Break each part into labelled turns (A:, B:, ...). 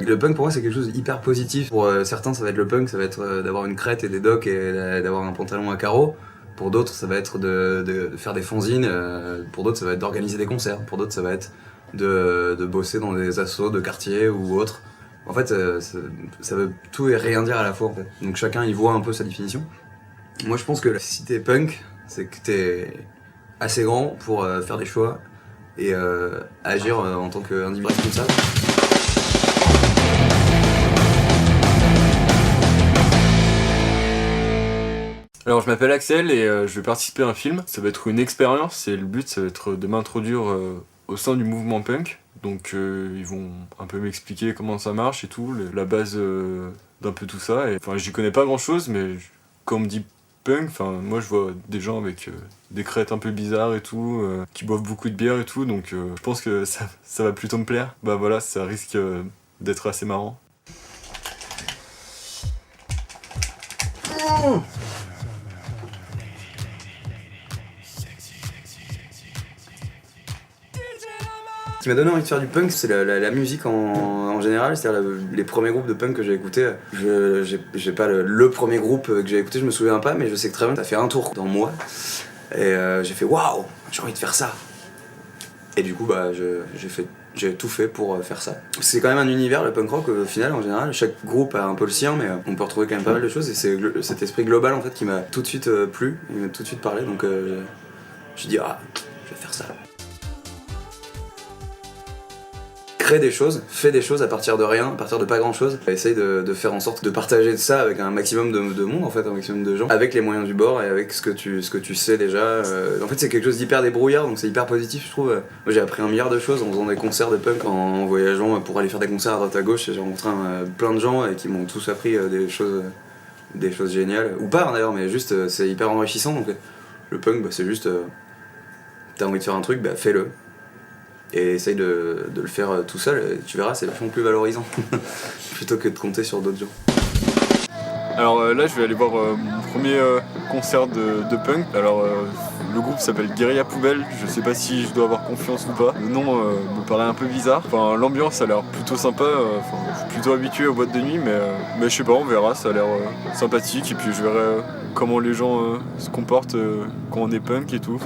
A: Le punk pour moi c'est quelque chose d'hyper positif. Pour certains ça va être le punk, ça va être d'avoir une crête et des docks et d'avoir un pantalon à carreaux. Pour d'autres ça va être de faire des fanzines, pour d'autres ça va être d'organiser des concerts, pour d'autres ça va être de bosser dans des assos de quartier ou autres. En fait ça veut tout et rien dire à la fois en fait. Donc chacun y voit un peu sa définition. Moi je pense que si t'es punk, c'est que t'es assez grand pour faire des choix et agir en tant qu'individu responsable.
B: Alors je m'appelle Axel et je vais participer à un film. Ça va être une expérience et le but ça va être de m'introduire au sein du mouvement punk. Donc ils vont un peu m'expliquer comment ça marche et tout, la base d'un peu tout ça. Et, enfin j'y connais pas grand chose mais quand on me dit punk, moi je vois des gens avec des crêtes un peu bizarres et tout, qui boivent beaucoup de bière et tout, donc je pense que ça va plutôt me plaire. Bah voilà, ça risque d'être assez marrant.
A: Ce qui m'a donné envie de faire du punk, c'est la musique en général, c'est-à-dire les premiers groupes de punk que j'ai écoutés. J'ai pas le premier groupe que j'ai écouté, je me souviens pas, mais je sais que très bien, ça fait un tour dans moi. Et j'ai fait waouh, j'ai envie de faire ça. Et du coup, bah, j'ai tout fait pour faire ça. C'est quand même un univers, le punk rock, au final, en général. Chaque groupe a un peu le sien, mais on peut retrouver quand même pas mal de choses. Et c'est cet esprit global en fait qui m'a tout de suite plu, il m'a tout de suite parlé. Donc j'ai dit, ah, je vais faire ça. Crée des choses, fais des choses à partir de rien, à partir de pas grand chose. Essaye de faire en sorte de partager ça avec un maximum de monde en fait, un maximum de gens, avec les moyens du bord et avec ce que tu sais déjà. En fait c'est quelque chose d'hyper débrouillard donc c'est hyper positif je trouve. Moi j'ai appris un milliard de choses en faisant des concerts de punk, en voyageant pour aller faire des concerts à droite à gauche et j'ai rencontré plein de gens et qui m'ont tous appris des choses géniales. Ou pas d'ailleurs mais juste c'est hyper enrichissant donc le punk bah, c'est juste t'as envie de faire un truc, bah fais-le. Et essaye de le faire tout seul, et tu verras, c'est vachement plus valorisant plutôt que de compter sur d'autres gens.
B: Alors là, je vais aller voir mon premier concert de punk. Alors le groupe s'appelle Guérilla Poubelle. Je sais pas si je dois avoir confiance ou pas. Le nom me paraît un peu bizarre. Enfin, l'ambiance a l'air plutôt sympa. Je suis plutôt habitué aux boîtes de nuit, mais je sais pas, on verra. Ça a l'air sympathique. Et puis je verrai comment les gens se comportent quand on est punk et tout.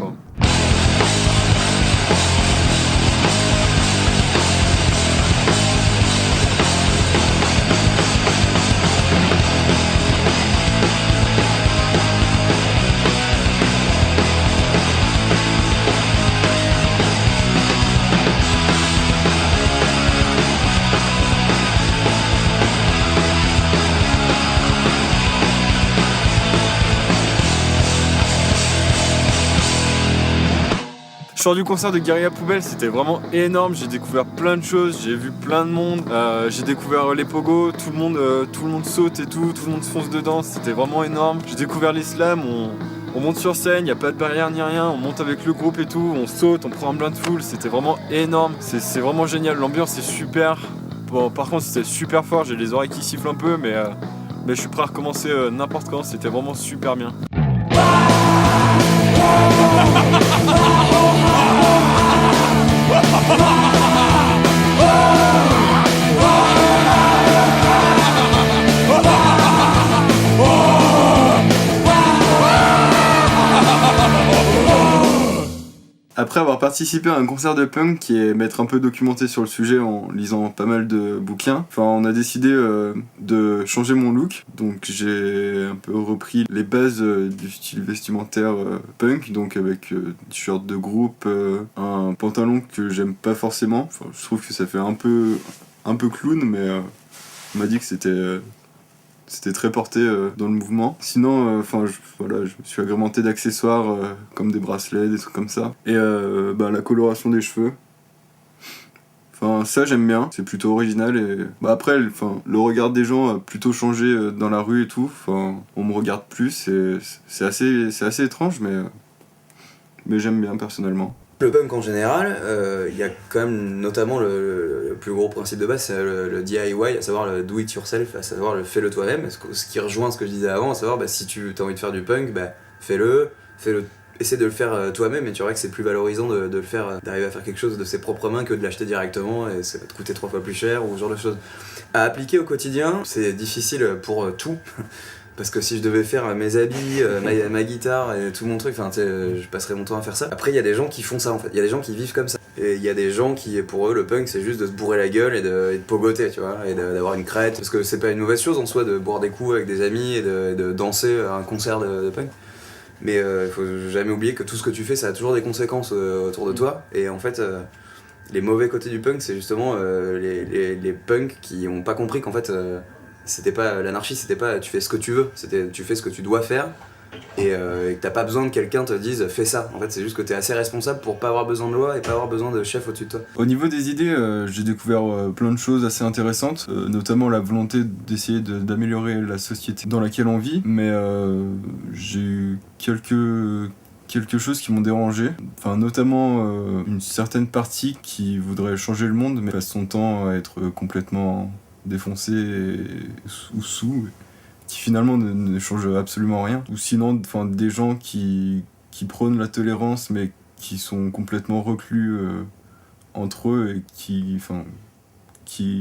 B: Je sors du concert de Guérilla Poubelle, c'était vraiment énorme, j'ai découvert plein de choses, j'ai vu plein de monde, j'ai découvert les pogos, tout le monde saute et tout le monde se fonce dedans, c'était vraiment énorme. J'ai découvert les slams, on monte sur scène, il n'y a pas de barrière ni rien, on monte avec le groupe et tout, on saute, on prend un plein de foule, c'était vraiment énorme, c'est vraiment génial, l'ambiance est super. Bon, par contre c'était super fort, j'ai les oreilles qui sifflent un peu, mais je suis prêt à recommencer n'importe quand, c'était vraiment super bien. Après avoir participé à un concert de punk qui est m'être un peu documenté sur le sujet en lisant pas mal de bouquins, on a décidé de changer mon look. Donc j'ai un peu repris les bases du style vestimentaire punk, donc avec t-shirt de groupe, un pantalon que j'aime pas forcément. Je trouve que ça fait un peu clown, mais on m'a dit que c'était très porté dans le mouvement. Sinon, je me suis agrémenté d'accessoires comme des bracelets, des trucs comme ça. Et la coloration des cheveux. Ça j'aime bien, c'est plutôt original. Et après, le regard des gens a plutôt changé dans la rue et tout. On me regarde plus. C'est assez étrange, mais j'aime bien personnellement.
A: Le punk en général, il y a quand même notamment le plus gros principe de base, c'est le DIY, à savoir le do it yourself, à savoir le fais-le toi-même, ce qui rejoint ce que je disais avant, à savoir si tu as envie de faire du punk, fais-le, essaie de le faire toi-même et tu verras que c'est plus valorisant de le faire, d'arriver à faire quelque chose de ses propres mains que de l'acheter directement et ça va te coûter 3 fois plus cher ou ce genre de choses. À appliquer au quotidien, c'est difficile pour tout. Parce que si je devais faire mes habits, ma guitare et tout mon truc, je passerais mon temps à faire ça. Après, il y a des gens qui font ça en fait. Il y a des gens qui vivent comme ça. Et il y a des gens qui, pour eux, le punk, c'est juste de se bourrer la gueule et de pogoter, tu vois, et d'avoir une crête. Parce que c'est pas une mauvaise chose en soi de boire des coups avec des amis et de danser à un concert de punk. Mais il faut jamais oublier que tout ce que tu fais, ça a toujours des conséquences autour de toi. Et en fait, les mauvais côtés du punk, c'est justement les punks qui ont pas compris qu'en fait, c'était pas l'anarchie, c'était pas tu fais ce que tu veux, c'était tu fais ce que tu dois faire. Et que t'as pas besoin que quelqu'un te dise fais ça. En fait, c'est juste que t'es assez responsable pour pas avoir besoin de loi et pas avoir besoin de chef au-dessus de toi.
B: Au niveau des idées, j'ai découvert plein de choses assez intéressantes, notamment la volonté d'essayer d'améliorer la société dans laquelle on vit, mais j'ai eu quelque chose qui m'ont dérangé, enfin notamment une certaine partie qui voudrait changer le monde mais passe son temps à être complètement défoncé ou sous, qui finalement ne change absolument rien. Ou sinon des gens qui prônent la tolérance mais qui sont complètement reclus entre eux et qui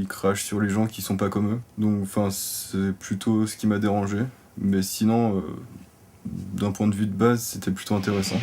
B: crachent sur les gens qui sont pas comme eux. Donc c'est plutôt ce qui m'a dérangé. Mais sinon, d'un point de vue de base, c'était plutôt intéressant.